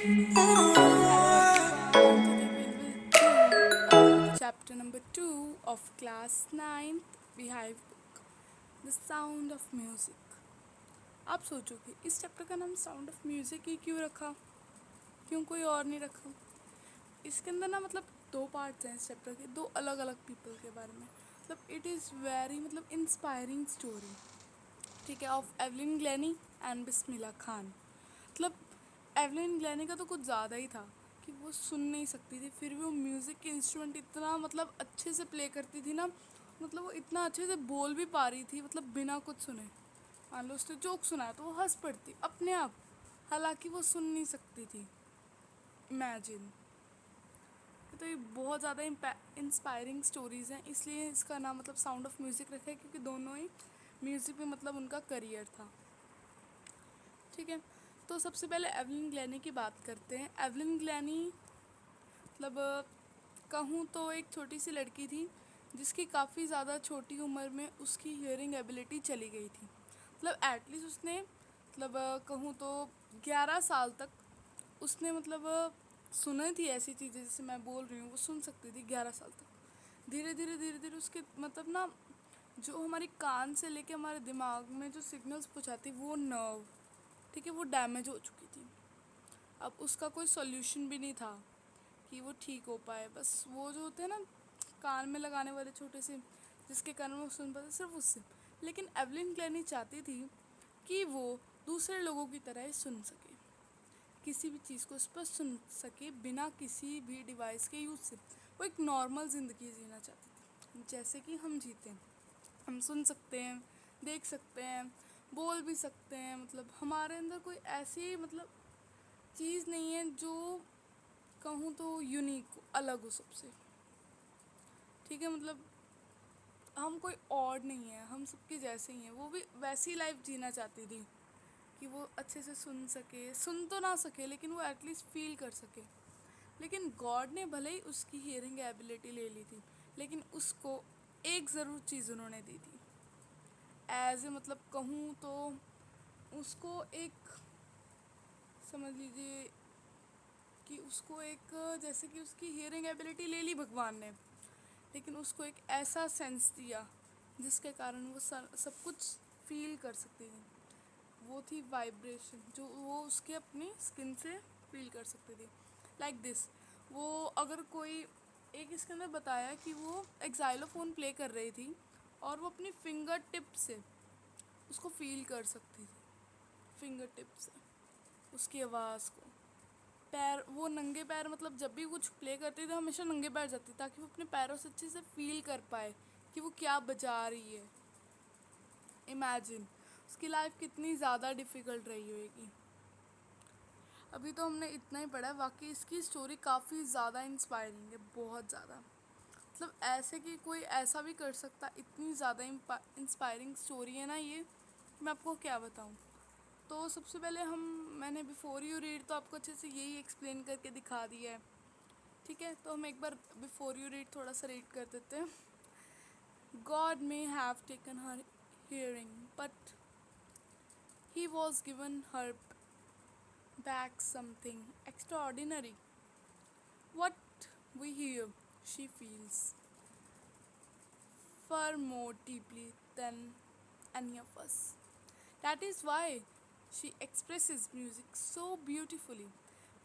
Hello everyone, today we will do chapter number 2 of class 9th Beehive book, The Sound of Music। आप सोचोगे इस chapter का नाम sound of music ही क्यों रखा, क्यों कोई और नहीं रखा। इसके अंदर ना मतलब दो पार्ट्स हैं इस चैप्टर के, दो अलग अलग पीपल के बारे में। मतलब इट इज़ वेरी मतलब इंस्पायरिंग स्टोरी, ठीक है, of Evelyn ग्लैनी and Bismillah Khan. मतलब एवलिन ग्लैनी का तो कुछ ज़्यादा ही था कि वो सुन नहीं सकती थी, फिर भी वो म्यूज़िक के इंस्ट्रूमेंट इतना मतलब अच्छे से प्ले करती थी ना, मतलब वो इतना अच्छे से बोल भी पा रही थी, मतलब बिना कुछ सुने। मान लो उसने जोक सुनाया तो वो हंस पड़ती अपने आप, हालांकि वो सुन नहीं सकती थी। इमेजिन। तो ये बहुत ज़्यादा इंस्पायरिंग स्टोरीज़ हैं, इसलिए इसका नाम मतलब साउंड ऑफ म्यूज़िक रखा है, क्योंकि दोनों ही म्यूज़िक में मतलब उनका करियर था। ठीक है, तो सबसे पहले एवलिन ग्लैनी की बात करते हैं। एवलिन ग्लैनी मतलब कहूँ तो एक छोटी सी लड़की थी जिसकी काफ़ी ज़्यादा छोटी उम्र में उसकी हियरिंग एबिलिटी चली गई थी। मतलब एटलीस्ट उसने मतलब कहूँ तो 11 साल तक उसने मतलब सुनी थी ऐसी चीज़ें जैसे मैं बोल रही हूँ, वो सुन सकती थी 11 साल तक। धीरे धीरे उसके मतलब ना जो हमारी कान से लेके हमारे दिमाग में जो सिग्नल्स पहुँचाती वो नर्व, ठीक है, वो डैमेज हो चुकी थी। अब उसका कोई सॉल्यूशन भी नहीं था कि वो ठीक हो पाए। बस वो जो होते हैं ना कान में लगाने वाले छोटे से जिसके कारण वो सुन पाते, सिर्फ उससे। लेकिन एवलिन क्लेनी चाहती थी कि वो दूसरे लोगों की तरह ही सुन सके, किसी भी चीज़ को स्पष्ट सुन सके बिना किसी भी डिवाइस के यूज़ से। वो एक नॉर्मल ज़िंदगी जीना चाहती थी जैसे कि हम जीते हैं। हम सुन सकते हैं, देख सकते हैं, बोल भी सकते हैं। मतलब हमारे अंदर कोई ऐसी मतलब चीज़ नहीं है जो कहूँ तो यूनिक हो, अलग हो सबसे। ठीक है, मतलब हम कोई और नहीं है, हम सबके जैसे ही हैं। वो भी वैसी लाइफ जीना चाहती थी कि वो अच्छे से सुन सके, सुन तो ना सके लेकिन वो एटलीस्ट फील कर सके। लेकिन गॉड ने भले ही उसकी हियरिंग एबिलिटी ले ली थी, लेकिन उसको एक ज़रूर चीज़ उन्होंने दी थी। एज ए मतलब कहूँ तो उसको एक समझ लीजिए कि उसको एक जैसे कि उसकी हियरिंग एबिलिटी ले ली भगवान ने, लेकिन उसको एक ऐसा सेंस दिया जिसके कारण वो सब कुछ फील कर सकती थी। वो थी वाइब्रेशन, जो वो उसके अपनी स्किन से फील कर सकती थी। लाइक दिस, वो अगर कोई एक इसके अंदर बताया कि वो एक जाइलोफोन प्ले कर रही थी और वो अपनी फिंगर टिप से उसको फील कर सकती थी, फिंगर टिप से उसकी आवाज़ को। पैर, वो नंगे पैर मतलब जब भी कुछ प्ले करती थी हमेशा नंगे पैर जाती ताकि वो अपने पैरों से अच्छे से फील कर पाए कि वो क्या बजा रही है। इमेजिन उसकी लाइफ कितनी ज़्यादा डिफ़िकल्ट रही होगी। अभी तो हमने इतना ही पढ़ा है, बाकी इसकी स्टोरी काफ़ी ज़्यादा इंस्पायरिंग है, बहुत ज़्यादा। मतलब ऐसे कि कोई ऐसा भी कर सकता, इतनी ज़्यादा इंस्पायरिंग स्टोरी है ना ये, मैं आपको क्या बताऊँ। तो सबसे पहले मैंने बिफोर यू रीड तो आपको अच्छे से यही एक्सप्लेन करके दिखा दिया है। ठीक है, तो हम एक बार बिफोर यू रीड थोड़ा सा रीड कर देते हैं। God may have taken her hearing but he was given her back something extraordinary. What we hear, she feels far more deeply than any of us. That is why she expresses music so beautifully.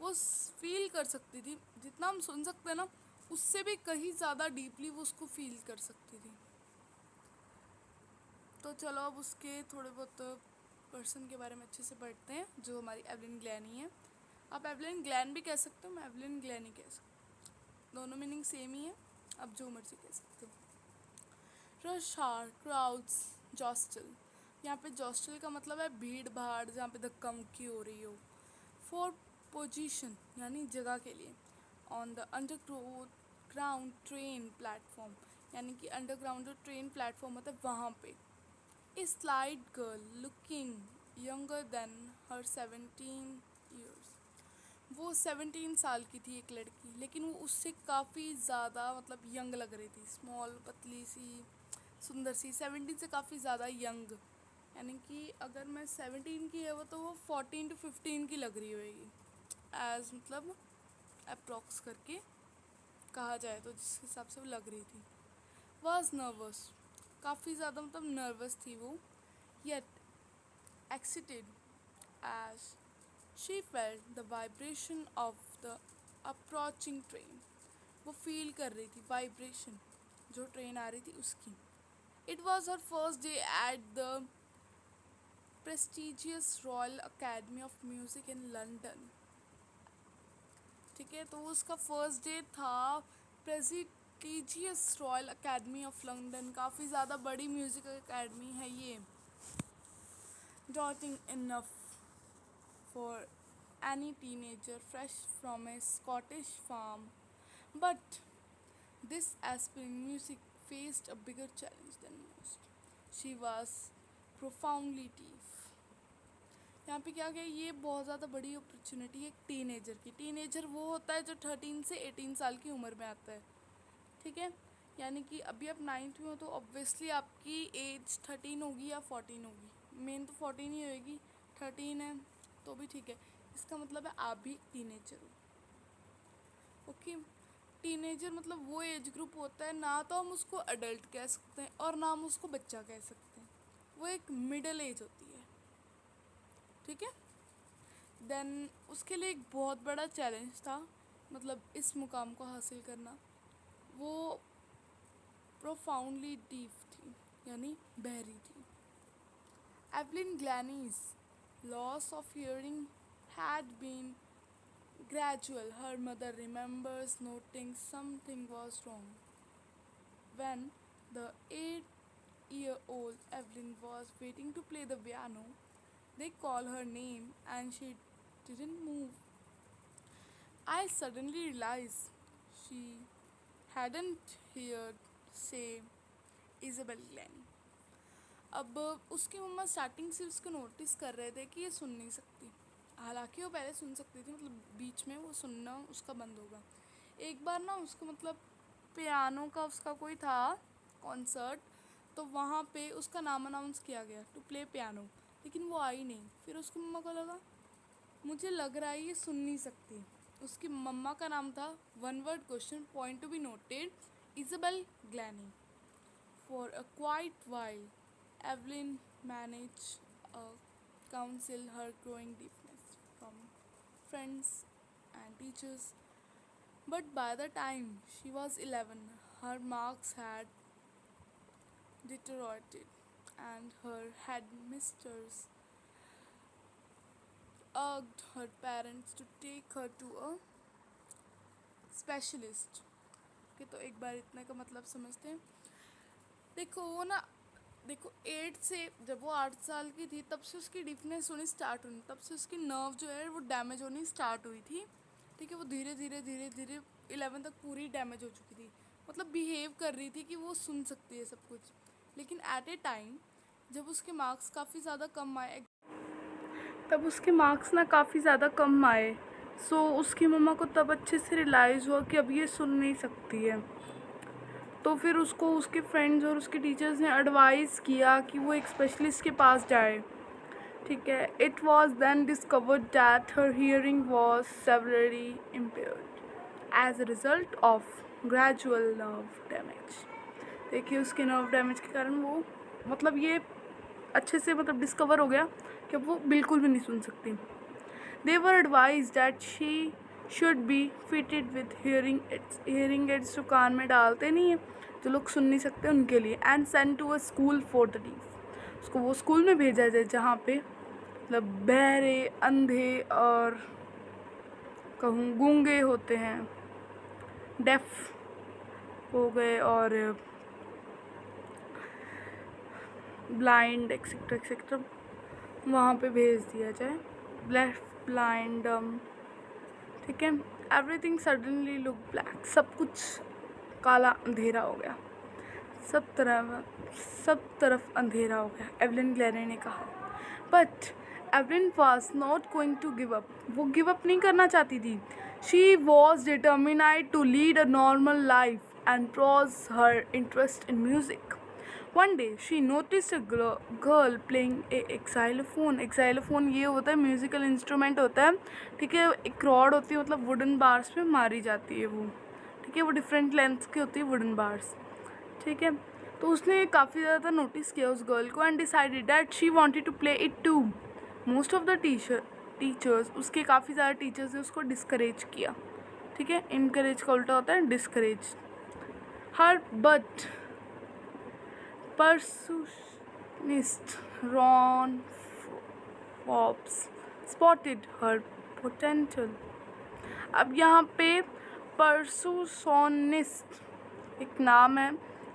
वो feel कर सकती थी, जितना हम सुन सकते हैं ना उससे भी कहीं ज़्यादा डीपली वो उसको फील कर सकती थी। तो चलो अब उसके थोड़े बहुत पर्सन के बारे में अच्छे से पढ़ते हैं, जो हमारी एवलिन ग्लैनी है। आप एवलिन ग्लैन भी कह सकते हो, मैं एवलिन ग्लैनी कह सकती हूँ, दोनों मीनिंग सेम ही है, आप जो मर्जी कह सकते हो। रश आर क्राउड्स जॉस्टल, यहाँ पे जॉस्टल का मतलब है भीड़ भाड़, जहाँ पे धक्का मुक्की हो रही हो। फॉर पोजीशन यानी जगह के लिए। On the underground train platform, यानी कि अंडरग्राउंड जो ट्रेन प्लेटफॉर्म होता है वहाँ पे। A slight girl looking younger than her 17 years, वो 17 साल की थी एक लड़की, लेकिन वो उससे काफ़ी ज़्यादा मतलब यंग लग रही थी। स्मॉल, पतली सी, सुंदर सी, 17 से काफ़ी ज़्यादा यंग। यानी कि अगर मैं 17 की है वो, तो वो 14 to 15 की लग रही होगी। एज मतलब अप्रॉक्स करके कहा जाए तो जिस हिसाब से वो लग रही थी। वॉज नर्वस, काफ़ी ज़्यादा मतलब नर्वस थी वो, yet excited as she felt the vibration of the approaching train. वो फील कर रही थी वाइब्रेशन, जो ट्रेन आ रही थी उसकी। It was her first day at the prestigious royal academy of music in London. ठीक है, तो उसका फर्स्ट डे था prestigious royal academy of London, काफ़ी ज़्यादा बड़ी म्यूज़िक अकेडमी है ये। daunting enough for any teenager fresh from a Scottish farm. But this aspiring music faced a bigger challenge than most. She was profoundly deaf. यहाँ पे क्या गया, ये बहुत ज़्यादा बड़ी अपॉर्चुनिटी है एक टीनेजर की। टीनेजर वो होता है जो 13 से 18 साल की उम्र में आता है। ठीक है, यानी कि अभी आप 9th में हो तो ऑब्वियसली आपकी एज 13 होगी या 14 होगी। मेन तो 14 ही होएगी, 13 है तो भी ठीक है। इसका मतलब है आप भी टीनेजर हो। ओके, टीनेजर मतलब वो एज ग्रुप होता है, ना तो हम उसको अडल्ट कह सकते हैं और ना हम उसको बच्चा कह सकते हैं। वो एक मिडल एज होती है। ठीक है, देन उसके लिए एक बहुत बड़ा चैलेंज था, मतलब इस मुकाम को हासिल करना। वो प्रोफाउंडली डीप थी, यानी बहरी थी। Evelyn Glennie's loss of hearing had been gradual. Her mother remembers noting something was wrong. When the 8-year-old Evelyn was waiting to play the piano, they called her name and she didn't move. I suddenly realized she hadn't heard say Isabel Glenn. अब उसकी मम्मा starting से उसको notice कर रहे थे कि ये सुन नहीं सकती। हालांकि वो पहले सुन सकती थी, मतलब बीच में वो सुनना उसका बंद होगा। एक बार ना उसको मतलब पियानो का उसका कोई था कॉन्सर्ट, तो वहाँ पे उसका नाम अनाउंस किया गया टू प्ले पियानो, लेकिन वो आई नहीं। फिर उसकी मम्मा को लगा, मुझे लग रहा है ये सुन नहीं सकती। उसकी मम्मा का नाम था, one word question, point to be noted, Isabel Glennie. For a quite while Evelyn managed to counsel her growing deafness from friends and teachers, but by the time she was 11, her marks had deteriorated, and her headmistress urged her parents to take her to a specialist. कि तो एक बार इतने का मतलब समझते हैं। देखो वो ना, देखो 8 से जब वो 8 साल की थी तब से उसकी डिफनेस होनी स्टार्ट हुई, तब से उसकी नर्व जो है वो डैमेज होनी स्टार्ट हुई थी। ठीक है, वो धीरे धीरे धीरे धीरे 11 तक पूरी डैमेज हो चुकी थी। मतलब बिहेव कर रही थी कि वो सुन सकती है सब कुछ, लेकिन एट ए टाइम जब उसके मार्क्स काफ़ी ज़्यादा कम आए, सो उसकी मम्मा को तब अच्छे से रियलाइज़ हुआ कि अब ये सुन नहीं सकती है। तो फिर उसको उसके फ्रेंड्स और उसके टीचर्स ने एडवाइस किया कि वो एक स्पेशलिस्ट के पास जाए। ठीक है, it was then discovered that her hearing was severely impaired as a result of gradual nerve damage. देखिए उसके नर्व डैमेज के कारण वो मतलब ये अच्छे से मतलब डिस्कवर हो गया कि अब वो बिल्कुल भी नहीं सुन सकती। They were advise that she should be fitted with hearing aids जो कान में डालते नहीं है, जो लोग सुन नहीं सकते उनके लिए, and send to a school for the deaf. उसको वो स्कूल में भेजा जाए जहाँ पे मतलब बहरे, अंधे और कहूँ गूंगे होते हैं, डेफ हो गए और ब्लाइंड एक्सेट्रा एक्सेट्रा, वहाँ पे भेज दिया जाए। ब्लैक, ब्लाइंड, ठीक है। एवरीथिंग सडनली लुक ब्लैक, सब कुछ काला अंधेरा हो गया, सब तरफ अंधेरा हो गया, एवलिन ग्लैनी ने कहा। But Evelyn was not going to give up, वो गिव अप नहीं करना चाहती थी। She was determined to lead a normal life and was her interest in music one day she notice a girl playing a xylophone। xylophone ये होता है musical instrument होता है, ठीक है। एक रॉड होती है, मतलब वुडन बार्स पे मारी जाती है वो, ठीक है। वो डिफरेंट लेंथ की होती है वुडन बार्स, ठीक है। तो उसने काफ़ी ज़्यादा नोटिस किया उस गर्ल को and decided that she wanted to play it too. Most of the teachers, उसके काफ़ी ज़्यादा टीचर्स ने उसको डिस्करेज किया, ठीक है। इनकरेज का उल्टा होता है discourage. Her but percussionist Ron Forbes spotted her potential। अब यहाँ पे percussionist एक नाम है,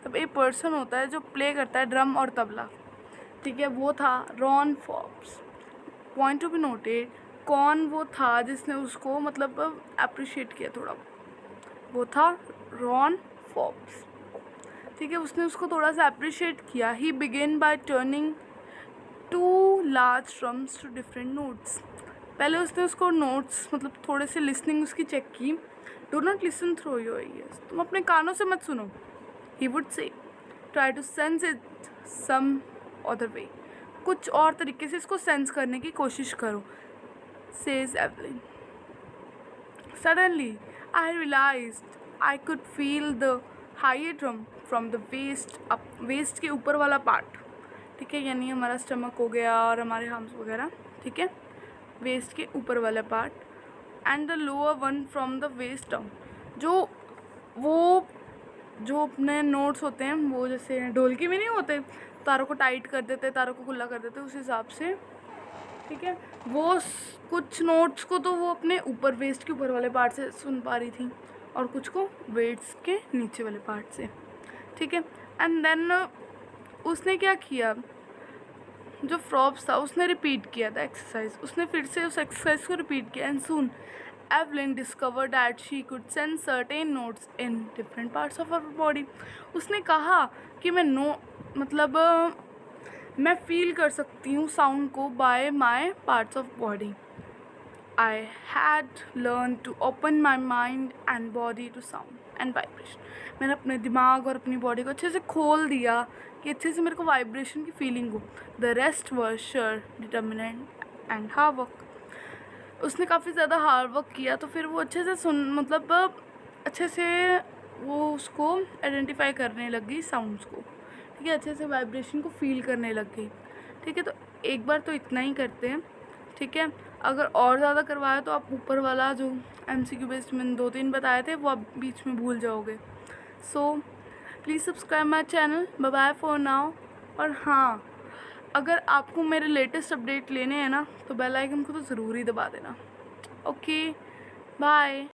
अब एक पर्सन होता है जो प्ले करता है ड्रम और तबला, ठीक है। वो था Ron Forbes. Point to be noted, कौन वो था जिसने उसको मतलब अप्रिशिएट किया थोड़ा, वो था रॉन फॉर्ब्स, ठीक है। उसने उसको थोड़ा सा अप्रिशिएट किया। He began by turning 2 large drums to different notes. पहले उसने उसको नोट्स मतलब थोड़े से लिसनिंग उसकी चेक की। Do not listen through your ears, तुम अपने कानों से मत सुनो। He would say try to sense it some other way, कुछ और तरीके से इसको सेंस करने की कोशिश करो, says Evelyn. Suddenly I realised I could feel the higher drum from the waist up, waist के ऊपर वाला पार्ट, ठीक है। यानी हमारा स्टमक हो गया और हमारे हार्म्स वगैरह, ठीक है। वेस्ट के ऊपर वाला part and the lower one from the waist down. जो अपने नोट्स होते हैं वो जैसे ढोलकी में नहीं होते, तारों को टाइट कर देते, तारों को खुला कर देते, उस हिसाब से, ठीक है। कुछ नोट्स को तो वो अपने ऊपर वेस्ट के ऊपर वाले पार्ट से सुन पा रही थी और कुछ को वेट्स के नीचे वाले पार्ट से, ठीक है। एंड देन उसने क्या किया, जो फ्रॉब्स था उसने रिपीट किया था एक्सरसाइज, उसने फिर से उस एक्सरसाइज को रिपीट किया and soon Evelyn discover that she could sense certain notes in different parts of our body. उसने कहा कि मैं फील कर सकती हूँ साउंड को bye my parts of body. I had learned to open my mind and body to sound and vibration। मैंने अपने दिमाग और अपनी बॉडी को अच्छे से खोल दिया कि अच्छे से मेरे को वाइब्रेशन की फीलिंग हो। The rest was sure, determinant and hard work। उसने काफ़ी ज़्यादा हार्ड वर्क किया तो फिर वो अच्छे से अच्छे से वो उसको आइडेंटिफाई करने लग गई साउंड्स को, ठीक है। अच्छे से वाइब्रेशन को फील करने लग गई, ठीक है। तो एक बार तो इतना ही करते हैं, ठीक है। अगर और ज़्यादा करवाया तो आप ऊपर वाला जो MCQ बेस्ड मैंने 2-3 बताए थे वो आप बीच में भूल जाओगे। So please subscribe my channel. Bye bye for now. और हाँ, अगर आपको मेरे लेटेस्ट अपडेट लेने हैं ना तो बेल आइकन को तो ज़रूर ही दबा देना। Okay bye.